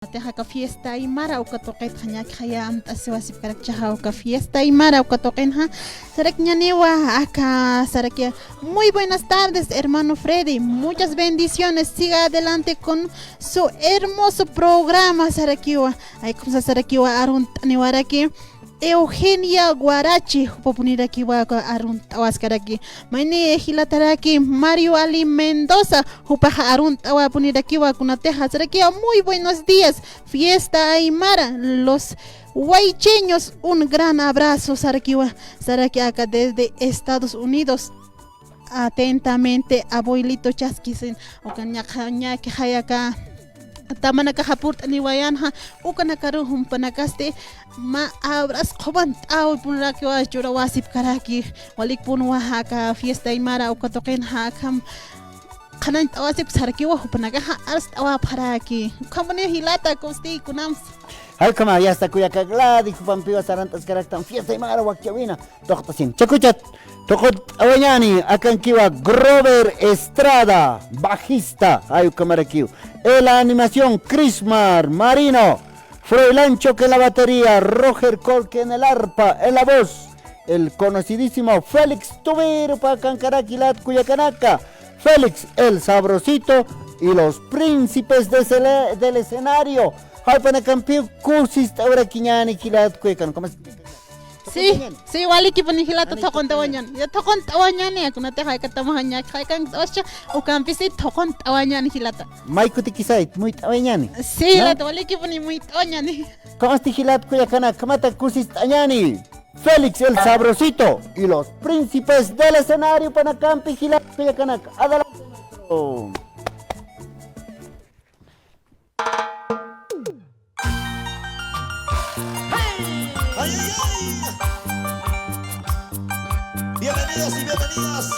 Teja fiesta y mara uka toqet khanya khaya aswasip karak chaha uka fiesta y mara uka toqenha sarak ñaniwa acá sarak muy buenas tardes hermano Freddy, muchas bendiciones, siga adelante con su hermoso programa sarakiwa ay como sarakiwa arun taniwaraki Eugenia Guarachi, Popuniraki Arun Tawaskaraki, Maine Gilataraki, Mario Ali Mendoza, Jupaja Arun Tawapuniraki Wakunateja, Sarakia, muy buenos días, fiesta Aymara, los huaycheños, un gran abrazo, Sarakiwa, Sarakiaka desde Estados Unidos. Atentamente, abuelito Chaskisen, Okanyakanya Kihayaka. Tamanaka hapurt ni wayanha ukanakaruhum panakaste ma abras khoban taw punraki wa chura wasip karaki walik pun wahaka fiesta imara ukatoken hakam khanan tawasip sarki wa panaka ars tawa paraki khamne hilata kosti kunams hay kama ya está kuya kagladi kupampiwa sarantas karaktan fiesta imara wakyawina toqtasin chakuchat tokot awanyani akan kiwa Grover Estrada bajista ayu kamarakiu la animación Crismar Marino Froilancho que en la batería Roger Colque en el arpa en la voz el conocidísimo Félix Tubiro para Cancaraquilat Cuyacanaka Félix el Sabrosito y los príncipes del escenario hay para campeón cursis ahora quiñani Quilat Cuyacan ¿cómo es? Sí, sí, wali ki panihilata thokon tawanyan. Ya thokon tawanyan ya kuna te ka tamahanya kai kan oscha o campisi thokon tawanyan hilata. Maiko tikisait muy tawanyan. Sí, la wali ki pani muy tawanyan. ¿Cómo es hilat Cuyacana? Kamata cursis tañani. Félix el Sabrosito y los príncipes del escenario para campi hilat Cuyacana. Adelante. Bienvenidos y bienvenidas.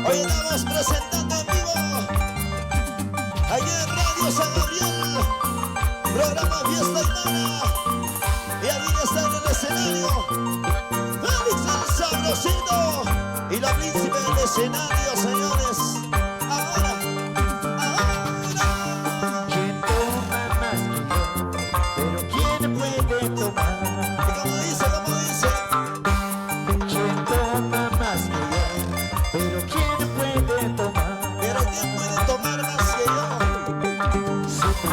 Hoy estamos presentando en vivo aquí en Radio San Gabriel, programa Fiesta Aymara. Y aquí está en el escenario Félix el Sabrosito y la príncipe del escenario, señores. Ahora. ¿Quién toma más que yo? Pero ¿quién puede tomar? ¿Y cómo dice? ¿Quién toma más que yo? Pero ¿quién puede tomar? Pero ¿quién puede tomar más que yo? Si tú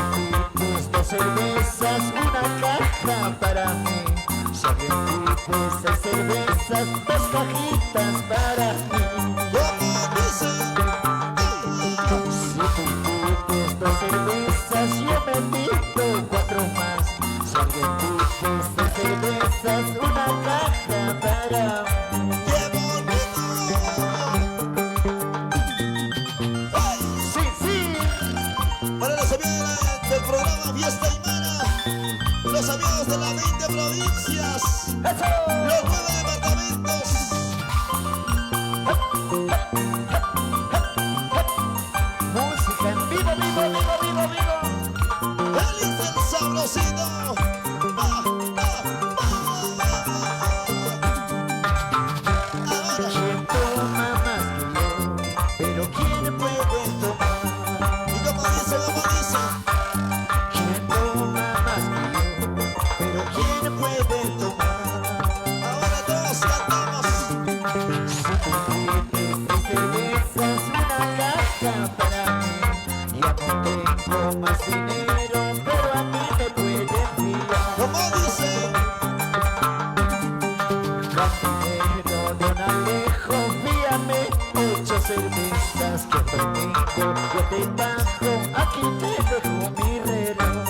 pides dos cervezas, una caja para mí. Si alguien pide seis cervezas, dos cajitas para mí. ¿Cómo dice? Si tú pides dos cervezas, yo me pido cuatro más. Si alguien pide seis cervezas, una caja para mí. ¡Qué bonito! ¡Ay! Sí, sí. Para los amigos del programa Fiesta Aymara, los amigos de las 20 provincias, los 9 departamentos. Música en vivo, vivo. Félix el Sabrosito. Ahora, ¿Quién toma más que yo? Pero ¿quién puede tomar? ¿y cómo dice? ¿Quién toma más que yo? Pero ¿quién puede tomar? Ahora todos cantamos. Si tú pides tres cervezas, una caja para mí. Ya no tengo más dinero, pero a mí me pueden fiar. ¿Cómo dice? Cantinero Don Alejo, fíame 8 cervezas que domingo yo te bajo, aquí te dejo mi reloj.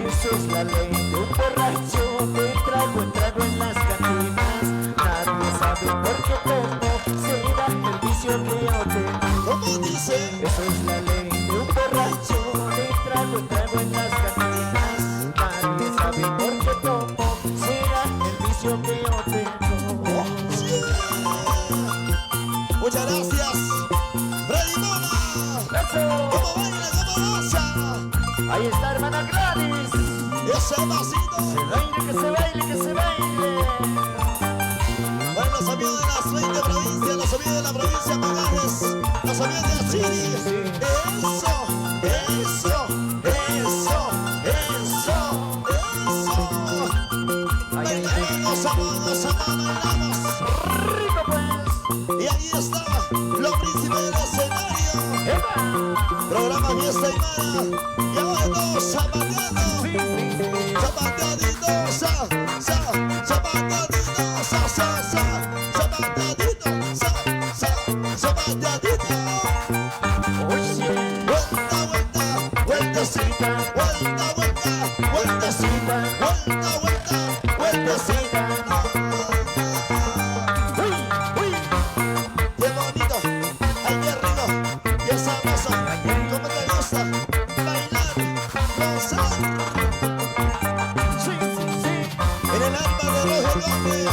Eso es la ley de un borracho, de trago en trago en las cantinas. Nadie sabe por qué tomo, será el vicio que yo tengo. ¿Cómo dice? Eso es la ley de un borracho, de trago en trago en las cantinas. Nadie sabe por qué tomo, será el vicio que yo tengo. Muchas gracias. Freddy Mona. ¡Eso! ¿Cómo baila? ¿Cómo goza? Ahí está hermana Gladys. Ese vasito. Que se baile, que se baile, que se baile. Bueno, los amigos de las 20 provincias, los amigos de la provincia de Magajes, los amigos de Achiri. Eso, eso, eso, eso, eso. Bailamos, amamos, bailamos. Y ahí está, los príncipes del escenario. Programa Fiesta Aymara. Y ahora todos zapateando. Zapateadito, zapateadito, zapateadito, zapateadito. Vuelta, vuelta, vueltecita, vuelta, vuelta, vueltecita, vuelta, vuelta, vueltecita. Qué bonito, aquí arriba, qué sabroso, como te gusta, bailar, gozar. En el alma de Roger Gómez,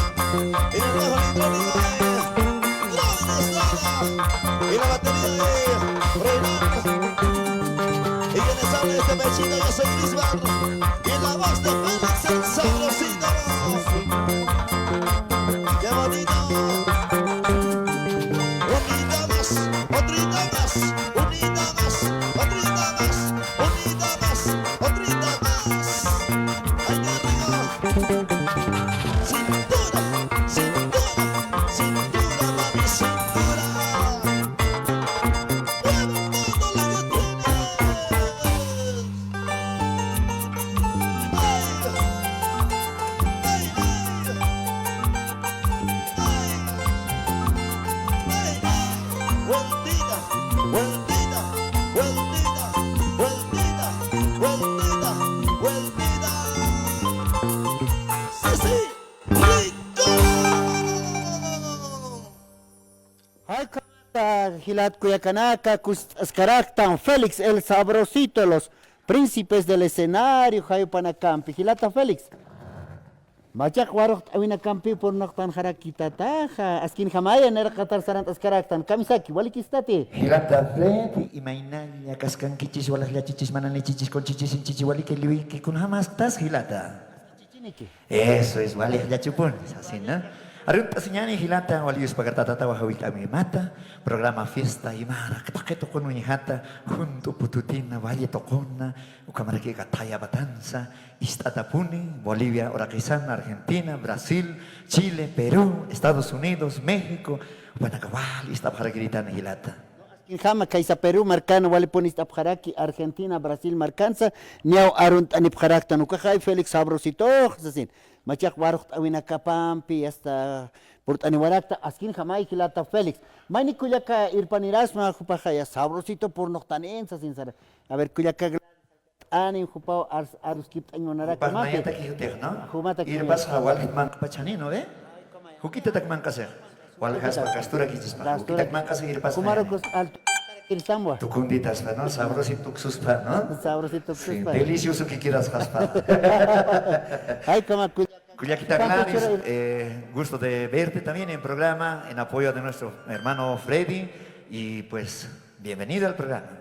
en el bajo electrónico de Gloria Estrada, y la batería de Renan. Y quienes hablan este pechito, yo soy Crisbar, y en la voz de Félix el Sabrosito. ¡Qué bonito! Unida más, otrita más, unida más, otrita más, unida más, otrita más. Allá arriba. Cintura, cintura, cintura, mami, cintura. Mueve todo lo que tienes. Vueltita, vueltita, vueltita, vueltita, vueltita, vueltita. Sí, sí, rico. Ay, Gilat Cuyacanaka, Ascaractan, Félix el Sabrosito, los príncipes del escenario, Jayo Panacampi, Gilata Félix. Machak warok awina kampi por noktan harakita taja, askin hamaya nera katar sarant Ascaractan, kamisaki, walikistate. Hilata Fred, imainanya kaskan kichis walas ya chichis manane chichis con chichis in chichi wali que liwi que con jamás tas hilata. Chichiniki. Eso es, vale, ya chupón, es así, ¿no? Arunta señani hilata, walius pagatata wahawi kami mata, programa Fiesta Aymara, paqueto con uñijata, junto pututina, valle tocona, ucamaraki kataya batanza, Istatapuni, Bolivia, Oraquizán, Argentina, Brasil, Chile, Perú, Estados Unidos, México, Panacabal, Iztapjaragiritan hilata. Jama kaisa Perú marcano wali ponis tapjaraki Argentina Brasil marcanza niau arunt anipjaraktan ukajay Félix Sabrosito sasin machak waruk awina kapampi hasta portani warakta askin jamai hilata Félix mani kuyaka irpanirasma jupajaya Sabrosito por noktanen sasin sara a ver kuyaka ani jupao aruskip angonaraka Parnayata kihutek, ¿no? Jumata Ir pas hawal hitman pachanino, ¿eh? Hukita takman kaser. Wal haspa kastura kichis. Hukita takman kaser ir pas. Kumarokos alto kirsamwa Tukunditas, ¿no? Sabrosito ksuspa, ¿no? Sabrosito Sí, kuspa delicioso que quieras jaspa. ay kama Cuyaquita Claris, gusto de verte también en programa, en apoyo de nuestro hermano Freddy, y pues bienvenido al programa.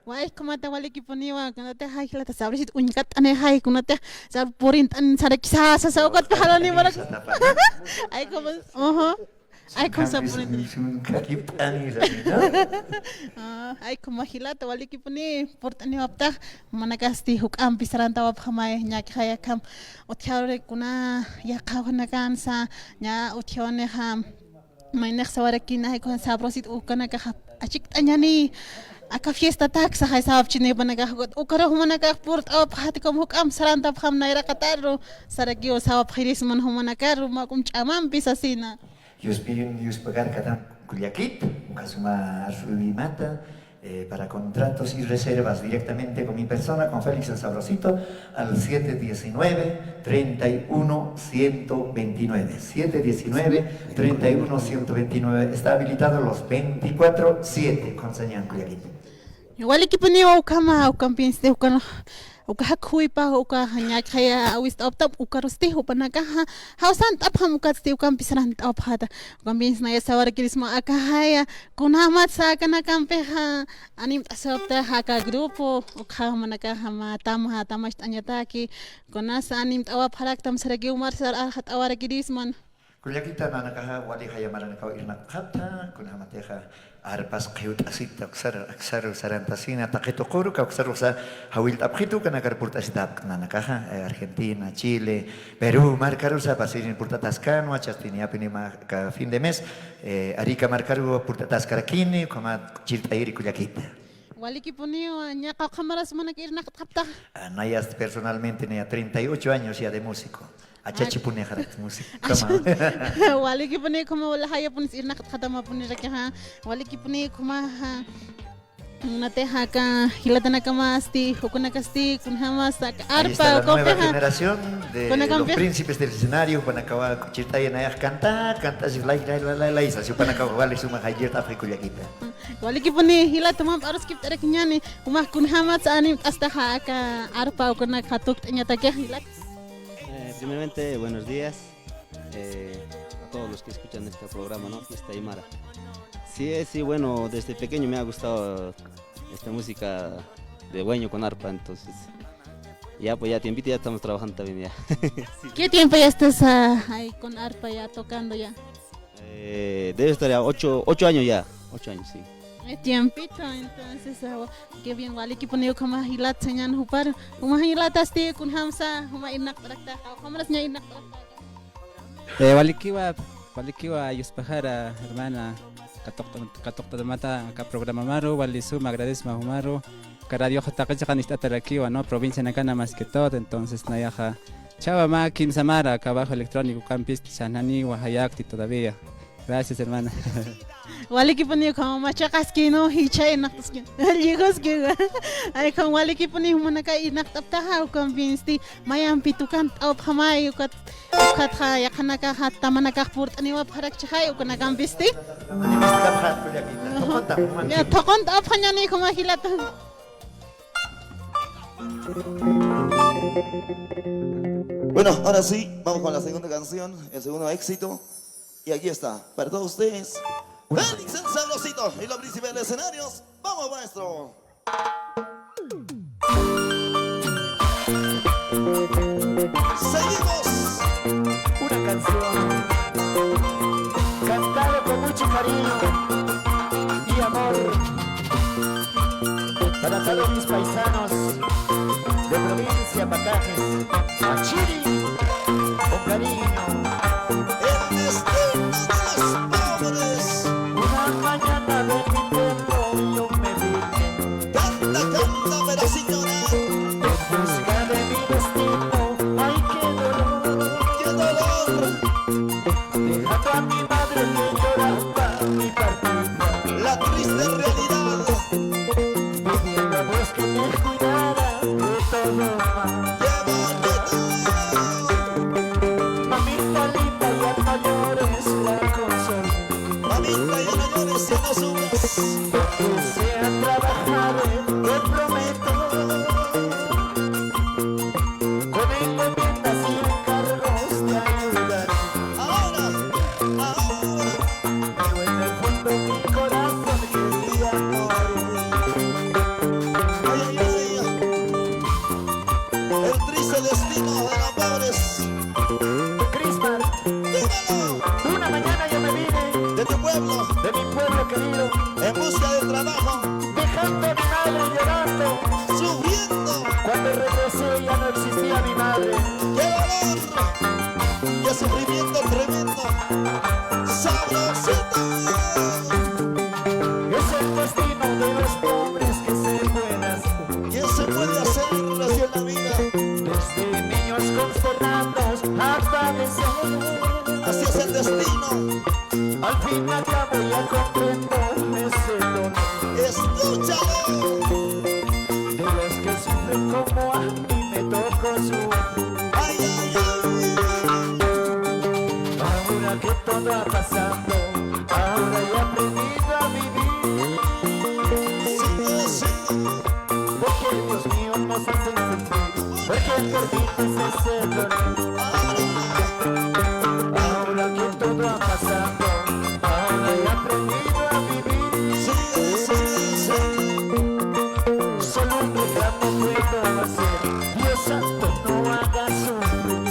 Wai kumata wali kiponiwa kunate hai la tasabrit unkat ane hai kunate sar purin tan sar kisa sa sa ukat pahalani mara ai como ai como sa purin ai como hilata wali kiponi portani wapta manakasti hukam pisaranta wap hamai nyak haya kam othiare kuna ya khawana kansa nya othione ham mainek sawarakina hai kon sabrosit ukana ka achik tanyani Aka fiesta taxa hay sab chine banagagot ukara humanaka port op hatikom hukam saranta pham naira qatarro saragio sab khiris man humanaka ruma kum chamam pisasina Yus pagar cada Cuyaquit, Casuma Mata, para contratos y reservas directamente con mi persona, con Félix el Sabrosito, al 719-31-129. 719-31-129. Está habilitado los 24/7 con señal Cuyaquit. igual equipo ni ukama ukam pienste ukana ukahak hui pa uka hanya kaya wist optam ukarusti upanaka hausan tapham ukasti ukam pisaran taphata ukam piens na sawar kirisma akahaya kunamat sa kana kampeha anim tasopta haka grupo ukha manaka hama tamha tamash anyataki kunas anim tawa pharak tam saragi umar sar hat awar kirisman Kulyakita na nakaha wali kaya maranakaw irnak kata kun hamateha arpas kayut asit aksar sarantasina takitokoro ka aksar sa hawil tapkito kana karpurta sidap na nakaha Argentina, Chile, Perú marcaru sa pasirin purta tascano chastini apini ka fin de mes arika marcaru purta tascarakini kama chilta iri kulyakita. Wali kipunio nya ka kamaras manak irnak kapta. Nayas personalmente tenía 38 años ya de músico. Achachi pune harat musik. Wali kipuni kuma wala haya pun irnak khatama puni rakha. Wali kipuni kuma nate haka hilatana kama asti hukuna kasti kunhama sak Ahí está arpa la nueva kopeha. generación de Con la los cambia. príncipes del escenario para acabar cuchita y nayas canta si la isa si para acabar vale suma hayer afrikulyakita. Wali kipuni hilatama aros kip tarak nyani kuma kunhama anim hasta haka arpa kuna khatuk nyata ke hilat. Primeramente, buenos días a todos los que escuchan este programa, ¿no? Fiesta Aymara. Sí, bueno, desde pequeño me ha gustado esta música de hueño con arpa, entonces ya pues ya tiempito ya estamos trabajando también ya. ¿Qué tiempo ya estás ahí con arpa ya tocando ya? Debe estar ya 8 años ya, 8 años, sí. Tiempito, entonces qué bien wali kipuni kuma hilat senyan hupar kuma hilat asti kun hamsa kuma inak rakta kuma rasnya inak rakta. Walikiwa yuspajara hermana katok mata ka programa maro wali suma agradezco a Humaro ka radio hataqa kanistarakiwa no provincia nakana más que todo entonces nayaja chava makin samara ka bajo electrónico campis sanani wahayakti todavía. Gracias hermana. Wali kipuni kuma machakaski no hicha inak taskin. Ligos que ay kan wali kipuni humana ka inak taptaha convinced mayam pitukan au phamai kat khatha yakana ka hatta manaka purt ani wa pharak chai ukana kam bisti. Ani mista bhat kulyakita. Tokonta man. Ya tokont aphanyani kuma hilat. Bueno, ahora sí, vamos con la segunda canción, el segundo éxito. Y aquí está, para todos ustedes, Félix el Sabrosito y los príncipes de escenarios. ¡Vamos, maestro! Seguimos. Una canción cantada con mucho cariño y amor para todos mis paisanos de provincia Pacajes, Achiri, con cariño. El destino de los pobres. Una mañana de mi pueblo yo me vine Canta, canta, pero sin llorar. en busca de mi destino. Ay, qué dolor, ¡Qué dolor! dejando a mi madre que lloraba mi partida. La triste realidad. Pidiendo a Dios que me cuidara de todo mal. ¡Qué bonito! Mamita linda, ya no llores, la consuelo. Mamita, ya no llores, ya no subas. Que sea trabajar, te prometo. Con encomiendas y encargos te ayudaré. Ahora, ahora. Pero en el fondo mi corazón quería morir. Ay, ay, ay. El triste destino de los pobres. Cristal, Dímelo, una mañana yo me vine de tu pueblo, de mi pueblo querido, en busca del trabajo, dejando a mi madre llorando. sufriendo. Cuando regresé ya no existía mi madre. ¡Qué dolor! ¡Qué sufrimiento tremendo! ¡Sabrosito! Es el destino de los pobres que se buenas. ¿Qué se puede hacer así en la vida? Desde niños consternados a padecer. Así es el destino. Al fin y al cabo ya comprendo ese dolor. ¡Escúchalo! De los que sufren como a mí me tocó sufrir. ¡Ay, ay, ay! Ahora que todo va pasando, ahora he aprendido a vivir. Sí, sí. Porque Dios mío nos hace sufrir, porque permites ese dolor. Ahora que todo va pasando, ahora he aprendido a vivir. Sí, sí, sí. Solo un reclamo puedo hacer, Dios santo no haga sufrir.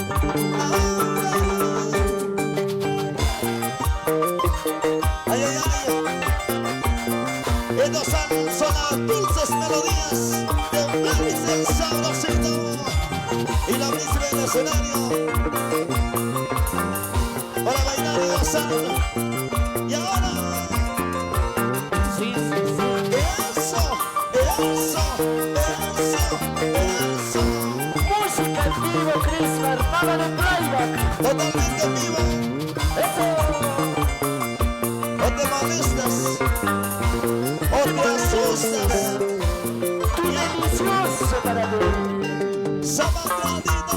escenario para bailar y gozar. Y ahora, eso, Música en vivo, Crismar, nada de playback. totalmente en vivo. No te molestas o te asustas. Delicioso para ti. Sabatradito.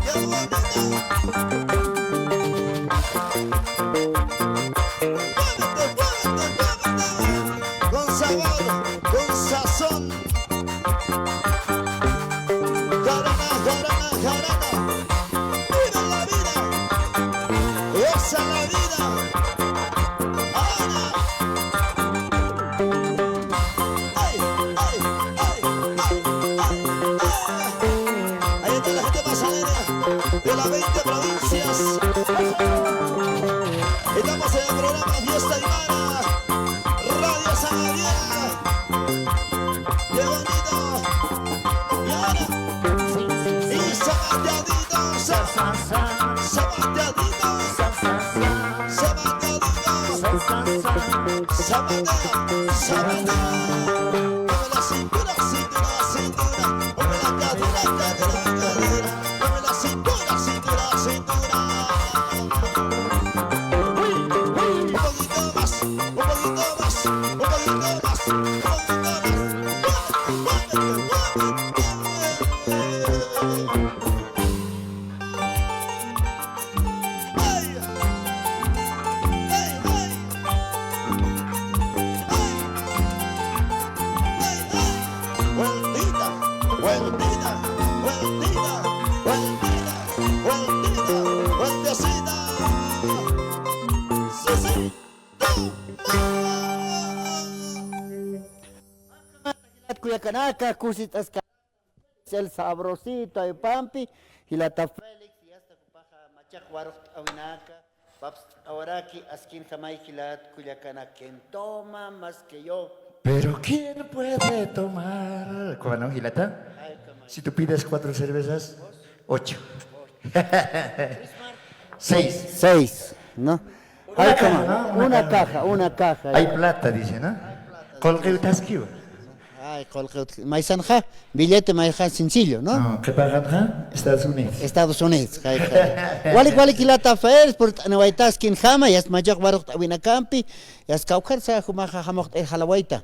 ¡Qué bonito! Muévete, con sabor, con sazón. Jarana, jarana, jarana. Vive la vida, goza la vida. Ahora. Ay, ay, ay, ay, ay, ay. Ahí está la gente más alegre de las 20 provincias. Estamos en el programa Fiesta Aymara, Radio San Gabriel. ¡Qué bonito! Y ahora, y sabateaditos, sabateaditos, sabateaditos, sabatea. Mueve la cintura, cintura, cintura. Mueve la cadera, cadera, cadera. Mueve la cintura, cintura, cintura. Un poquito más, un poquito más, un poquito más, un poquito más. Ay, ay, ay. Vueltita, vueltita, vueltita, vueltita, vueltita, vueltecita. Sí, sí. Cuyacanaka, Cusitas, el sabrosito, el pampi, y la Félix, y hasta Cupaja, Machacuaro, Awinaka, Paps, Awaraki, Askin, Jamaiquilat, Cuyacana, quien toma más que yo. Pero ¿quién puede tomar? ¿Cómo no, Gilata? Si tú pides 4 cervezas, 8. 6. 6, ¿no? Una Ay, caja, cómo, ¿no? una caja, una caja. Hay plata, dice, ¿no? Colgeutasquiva. Ay, Maizanja, billete Maizanja sencillo, ¿no? No, ¿qué pagan, ja? Estados Unidos. Estados Unidos. Wali kilata fer, por Anawaitas, quien jama, yas Majak Barok Awinacampi, yas Caucarza, Jumaja Jamok el Jalawaita.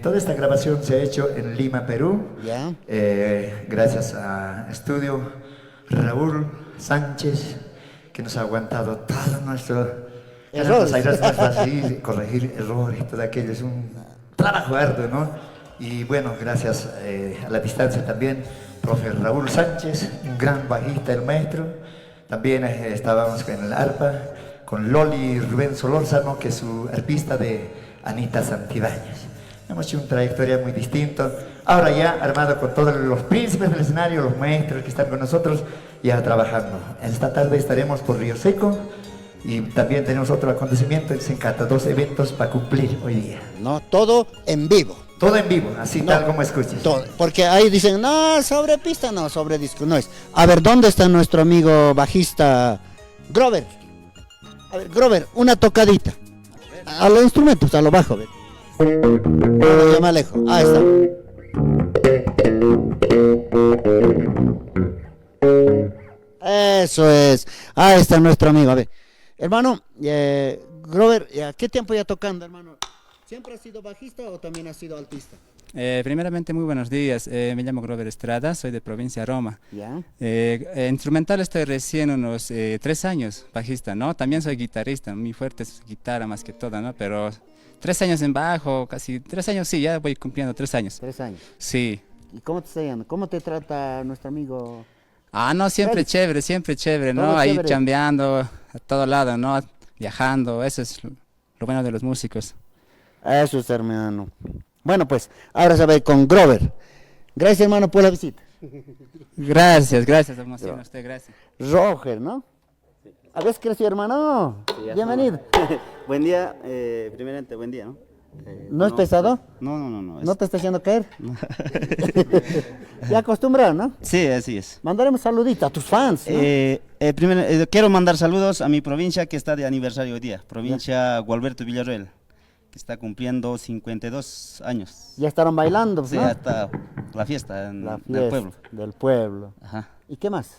Toda esta grabación se ha hecho en Lima, Perú. Ya. Gracias a Estudio Raúl Sánchez, que nos ha aguantado todo nuestro... Errores. No es fácil corregir errores, todo aquello es un trabajo arduo, ¿no? Y bueno, gracias a la distancia también, profe Raúl Sánchez, un gran bajista, el maestro. También estábamos en el arpa con Loli Rubén Solórzano, que es su arpista de Anita Santibáñez. Hemos hecho una trayectoria muy distinta. Ahora ya armado con todos los príncipes del escenario, los maestros que están con nosotros, ya trabajando. Esta tarde estaremos por Río Seco y también tenemos otro acontecimiento en Sencata, 2 eventos para cumplir hoy día. No, todo en vivo. Todo en vivo, así No, tal como escuches. Todo, porque ahí dicen, no, sobre pista, no, sobre disco, no es. A ver, ¿dónde está nuestro amigo bajista Grover? A ver, Grover, una tocadita. A los instrumentos, a lo bajo, ve. No, ya me alejo. Ahí está. Eso es. Ahí está nuestro amigo. A ver, hermano, Grover, ¿qué tiempo ya tocando, hermano? ¿Siempre has sido bajista o también has sido altista? Primeramente, muy buenos días. Me llamo Grover Estrada, soy de provincia Roma. Ya. Instrumental estoy recién unos 3 años, bajista, ¿no? También soy guitarrista, mi fuerte es guitarra más que todo, ¿no? Pero 3 años en bajo, casi 3 años, sí, ya voy cumpliendo 3 años. 3 años. Sí. ¿Y cómo te está yendo? ¿Cómo te trata nuestro amigo? Ah, no, siempre Félix. chévere, ¿no? Todo Ahí chévere. chambeando a todo lado, ¿no? Viajando, eso es lo bueno de los músicos. Eso es, hermano. Bueno, pues, ahora se va a ir con Grover. Gracias, hermano, por la visita. Gracias, emociona a usted, gracias. Roger, ¿no? ¿Habías crecido, hermano? Bienvenido. Buen día, primeramente, buen día, ¿no? ¿No es pesado? No. ¿No te está haciendo caer? Ya acostumbrado, ¿no? Sí, así es. Mandaremos saluditos a tus fans, ¿no? Primero, quiero mandar saludos a mi provincia que está de aniversario hoy día, provincia Gualberto Villarroel, que está cumpliendo 52 años. Ya estarán bailando, Sí, ¿no? hasta la fiesta, La fiesta del pueblo. del pueblo. Ajá. ¿Y qué más?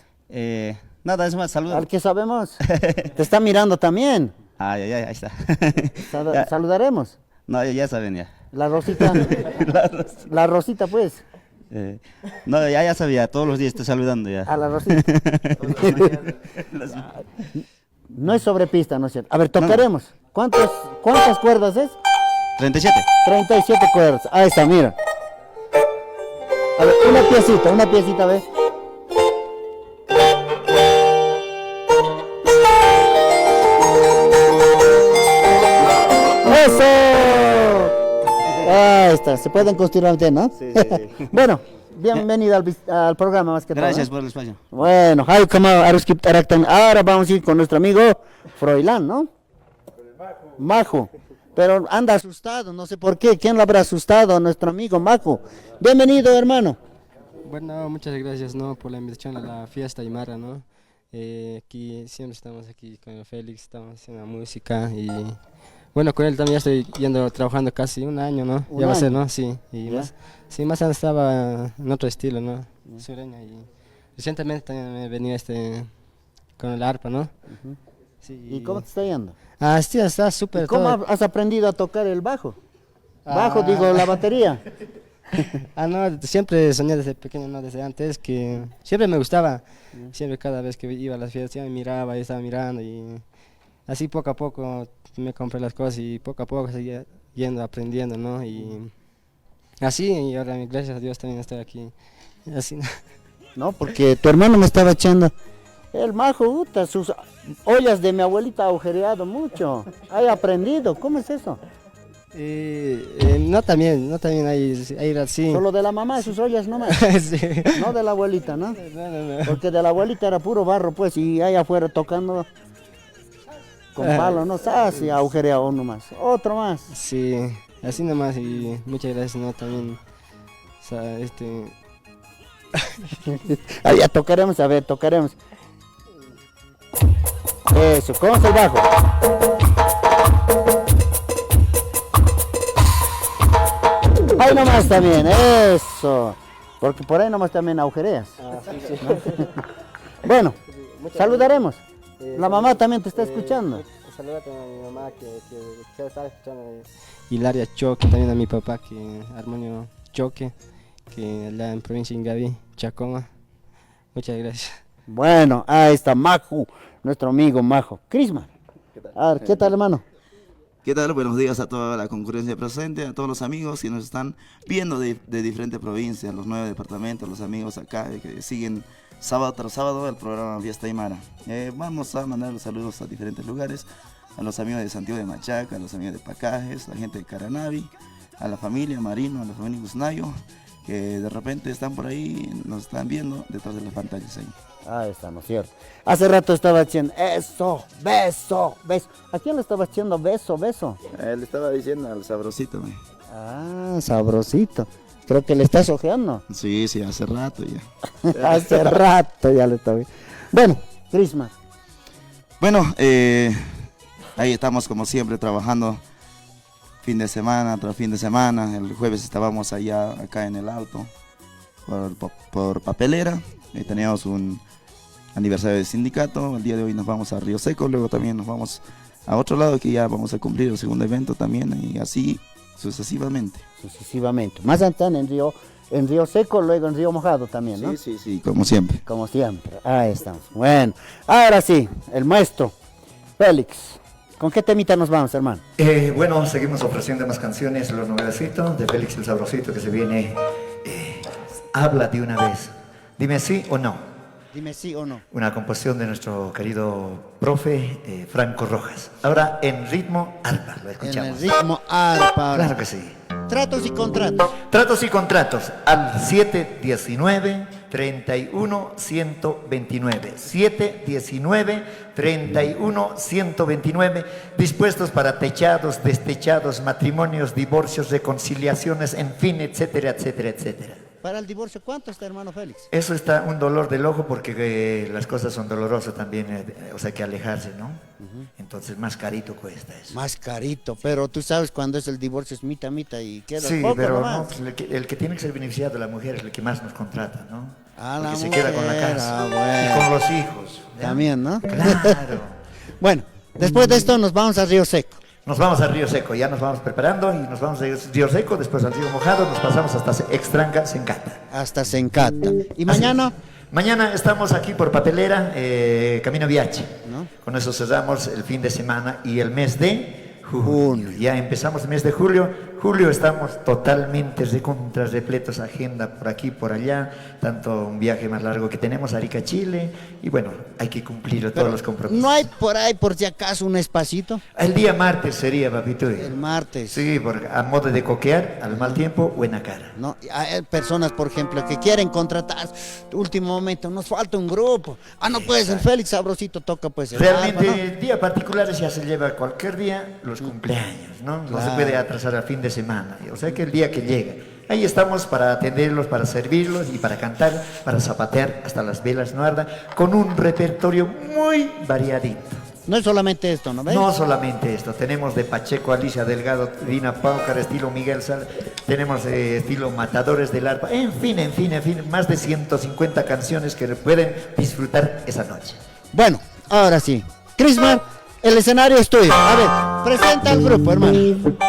Nada, es más, saludos. Al que sabemos. Te está mirando también. Ay, ahí está. Ya. Saludaremos. No, ya saben ya. La Rosita. La Rosita, pues. No, ya sabía, todos los días estoy saludando ya. A la Rosita. No es sobre pista, ¿no es cierto? A ver, tocaremos. ¿Cuántas cuerdas es? 37. 37 cuerdas. Ahí está, mira. A ver, una piecita, a ver. ¡Eso! Ahí está, se pueden construir bien, ¿no? Sí. Bueno, bienvenido al programa más que todo. Gracias por el espacio. Bueno, ahora vamos a ir con nuestro amigo Froilán, ¿no? Majo. Pero anda asustado, no sé por qué. ¿Quién lo habrá asustado? Nuestro amigo Majo. Bienvenido, hermano. Bueno, muchas gracias, ¿no?, por la invitación a la fiesta Aymara, ¿no? Aquí siempre estamos aquí con el Félix, estamos haciendo música y bueno, con él también ya estoy trabajando casi un año, ¿no? ¿Un Ya va a ser, año? ¿no? Sí. Y más antes estaba en otro estilo, ¿no? Sureño, y recientemente también me venía con el arpa, ¿no? Sí. ¿Y cómo te está yendo? Ah, sí, está súper. ¿Y cómo todo. has aprendido a tocar el bajo? Bajo, digo, la batería. No, siempre soñé desde pequeño, ¿no? Desde antes, que siempre me gustaba. Siempre cada vez que iba a las fiestas, ya me miraba y estaba mirando y así poco a poco me compré las cosas y poco a poco seguía yendo, aprendiendo, ¿no? Y así, y ahora gracias a Dios también estoy aquí. Así. No, porque tu hermano me estaba echando. El Majo, puta, sus ollas de mi abuelita ha agujereado mucho. Ha aprendido, ¿cómo es eso? No también hay así. Solo de la mamá, sus ollas nomás. Sí. No de la abuelita, ¿no? No. Porque de la abuelita era puro barro, pues, y ahí afuera tocando con palo, ¿no? Así agujereado uno más. Otro más. Sí, así nomás y muchas gracias, ¿no? También, o sea, Ahí ya tocaremos, a ver, tocaremos. Eso, ¿cómo es el bajo? Ahí nomás también, eso. Porque por ahí nomás también agujereas. sí. Bueno, saludaremos. La mamá también te está escuchando. Saludate a mi mamá que está escuchando. Hilaria Choque, también a mi papá, que Armonio Choque, que allá en provincia de Ingaví, Chacoma. Muchas gracias. Bueno, ahí está Majo, nuestro amigo Majo. Crisma. A ver, ¿qué tal, hermano? ¿Qué tal? Buenos días a toda la concurrencia presente, a todos los amigos que nos están viendo de diferentes provincias, los 9 departamentos, los amigos acá que siguen sábado tras sábado el programa Fiesta Aymara. Vamos a mandar los saludos a diferentes lugares, a los amigos de Santiago de Machaca, a los amigos de Pacajes, la gente de Caranavi, a la familia Marino, a la familia Gusnayo, que de repente están por ahí, nos están viendo detrás de las pantallas ahí. Ahí está, ¿no es cierto? Hace rato estaba haciendo eso, beso, beso. ¿A quién le estaba haciendo beso, beso? Le estaba diciendo al sabrosito. Ah, sabrosito. Creo que le estás ojeando. Sí, hace rato ya. Hace rato ya le estaba. Bueno, Crisma. Bueno, ahí estamos como siempre trabajando fin de semana tras fin de semana. El jueves estábamos allá acá en el Alto por papelera. Teníamos un aniversario del sindicato. El día de hoy nos vamos a Río Seco, luego también nos vamos a otro lado que ya vamos a cumplir el segundo evento también y así sucesivamente. Sucesivamente. Más antes en Río Seco, luego en Río Mojado también, ¿no? Sí, como siempre. Como siempre. Ahí estamos. Bueno, ahora sí, el maestro Félix. ¿Con qué temita nos vamos, hermano? Bueno, seguimos ofreciendo más canciones, los nuevecitos de Félix el Sabrosito que se viene. Habla de una vez. Dime sí o no. Dime sí o no. Una composición de nuestro querido profe Franco Rojas. Ahora en ritmo arpa, lo En escuchamos. el ritmo arpa. ahora. Claro que sí. Tratos y contratos. Tratos y contratos al 719 31-129. 719-31-129. Dispuestos para techados, destechados, matrimonios, divorcios, reconciliaciones, en fin, etcétera, etcétera, etcétera. Para el divorcio, ¿cuánto está, hermano Félix? Eso está un dolor del ojo porque las cosas son dolorosas también, o sea, hay que alejarse, ¿no? Entonces más carito cuesta eso. Más carito, pero tú sabes cuando es el divorcio es mitad, mitad y queda Sí, poco pero nomás. no, pues, el que tiene que ser beneficiado, la mujer, es el que más nos contrata, ¿no? Ah, porque la se mujer, queda con la casa bueno. y con los hijos. ¿ya? También, ¿no? Claro. Bueno, después de esto nos vamos a Río Seco. Nos vamos al Río Seco, ya nos vamos preparando y nos vamos al Río Seco, después al Río Mojado, nos pasamos hasta Extranca, Sencata. Hasta Sencata. ¿Y Así mañana? es. Mañana estamos aquí por Papelera, Camino Viache. ¿No? Con eso cerramos el fin de semana y el mes de junio. Ya empezamos el mes de julio. Julio estamos totalmente repletos, agenda por aquí, por allá, tanto un viaje más largo que tenemos, Arica, Chile, y bueno, hay que cumplir todos los compromisos. ¿No hay por ahí, por si acaso, un espacito? El día martes sería, papito. El martes. Sí, a modo de coquear, al mal tiempo, buena cara. ¿No? Hay personas, por ejemplo, que quieren contratar, último momento, nos falta un grupo. Ah, no puede ser, Félix Sabrosito toca, pues. Realmente, ¿no? el día particular ya se lleva cualquier día los cumpleaños, ¿no? No se puede atrasar al fin de semana. O sea que el día que llega, ahí estamos para atenderlos, para servirlos y para cantar, para zapatear hasta las velas no ardan, con un repertorio muy variadito. No es solamente esto, ¿no ves? No solamente esto, tenemos de Pacheco, Alicia Delgado, Dina Paucar, estilo Miguel Sal, tenemos estilo Matadores del Arpa, en fin, más de 150 canciones que pueden disfrutar esa noche. Bueno, ahora sí. Crismar, el escenario es tuyo. A ver, presenta al grupo, hermano.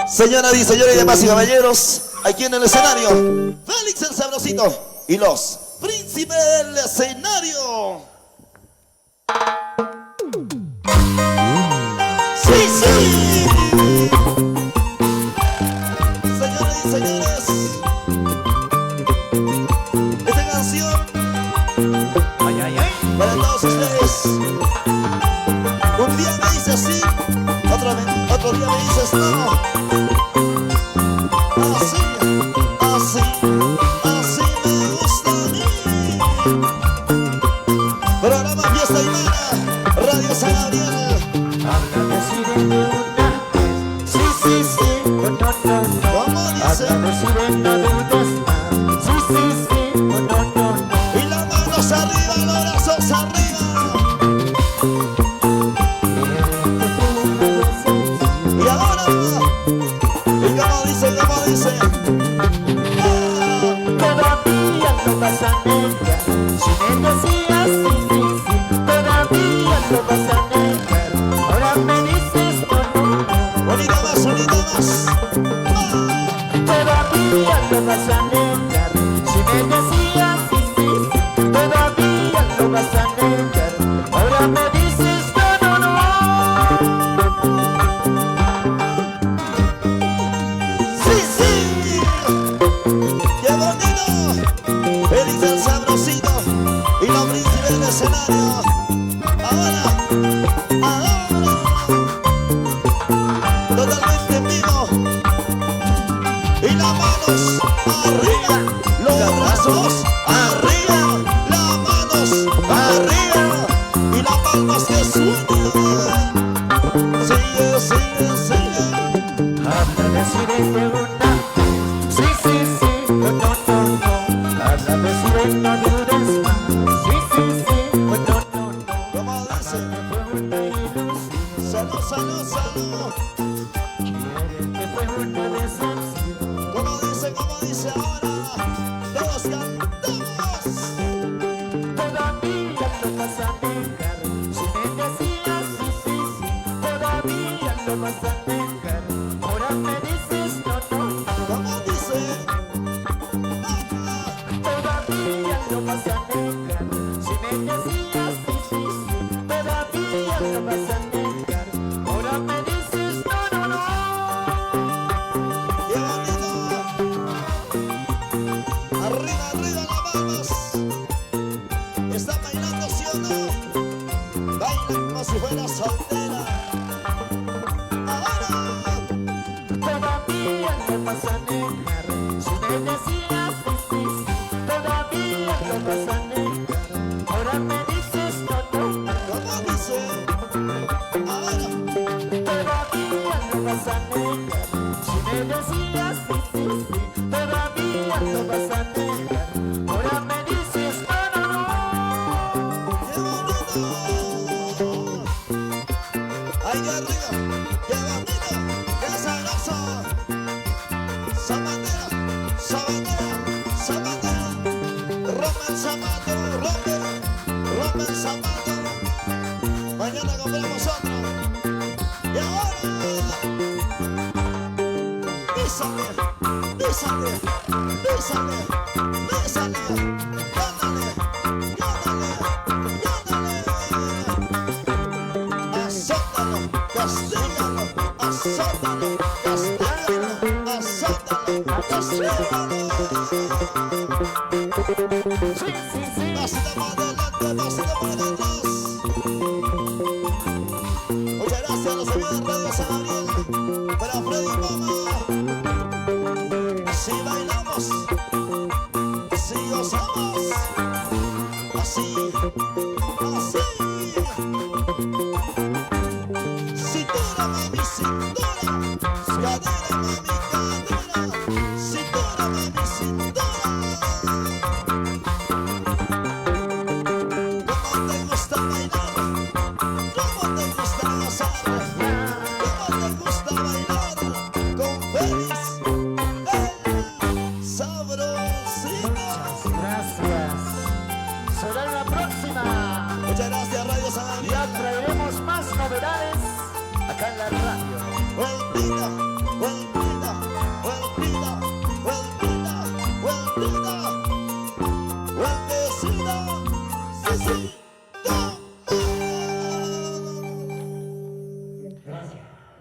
Señoras y señores, damas y caballeros, aquí en el escenario, Félix el Sabrosito y los príncipes del escenario. ¡Sí, sí! Señoras y señores, esta canción para todos ustedes. Un día me dices sí, otro día me dices no. Así me gusta a mí. Programa Fiesta Aymara, Radio San Gabriel. ¿Cómo dice? Y las manos arriba, los brazos arriba. Y ahora, y como dice, Todavía no vas a negar, si me decías sí, todavía no vas a negar, ahora me dices no. bonita más. Todavía no vas a negar, si me decías sí, todavía no vas a negar, ahora me dices no. Sí, qué bonito. Félix el Sabrosito y los príncipes del escenario. Ahora, totalmente en vivo. Y las manos arriba, los brazos arriba, las manos arriba y las palmas que suenan. Sigue. Háblame si de una, sí, no. Háblame si de no dudes más, sí, no. Como dice, Fue una ilusión, salud. que fue una decepción. Como dice ahora, todos cantamos. Todavía no vas a negar, si me decías sí, todavía no vas a negar, ahora me dices no. Como dice, Todavía no vas a negar, si me decías sí, todavía no vas a negar, ahora me dices no. qué bonito. Arriba las manos. Están bailando, ¿sí o no? Bailan como si fuera soltera. Ahora, Todavía no vas a negar, si me decías sí, todavía no vas a negar. vas a negar. Si me decías sí, sí, sí, todavía lo vas a negar. Ahora me dices no, no, no. ¡Ay, qué rico! ¡Qué bonito! ¡Qué sabroso! Zapatera, zapatera, zapatera. Rompe el zapato, rompe el zapato. Mañana compramos otro. Y ahora, písale, písale, písale, písale. Gánale, gánale, gánale. Azótalo, castígalo, azótalo, castígalo, azótalo, castígalo. Sí, sí, sí. Pasito para adelante, pasito para atrás. Muchas gracias a los amigos de Radio San Gabriel, para Freddy y Mama. Así bailamos, así gozamos, así, así. Cintura, mami, cintura. Cadera, mami, cadera. Cintura, mami, cintura. ¿Cómo te gusta bailar? ¿Cómo te gusta gozar? ¿Cómo te gusta bailar? Con Félix, sabrosito. Gracias. Será en la próxima. Muchas gracias, Radio San Ya Gabriel. traeremos más novedades acá en la radio. Bendito.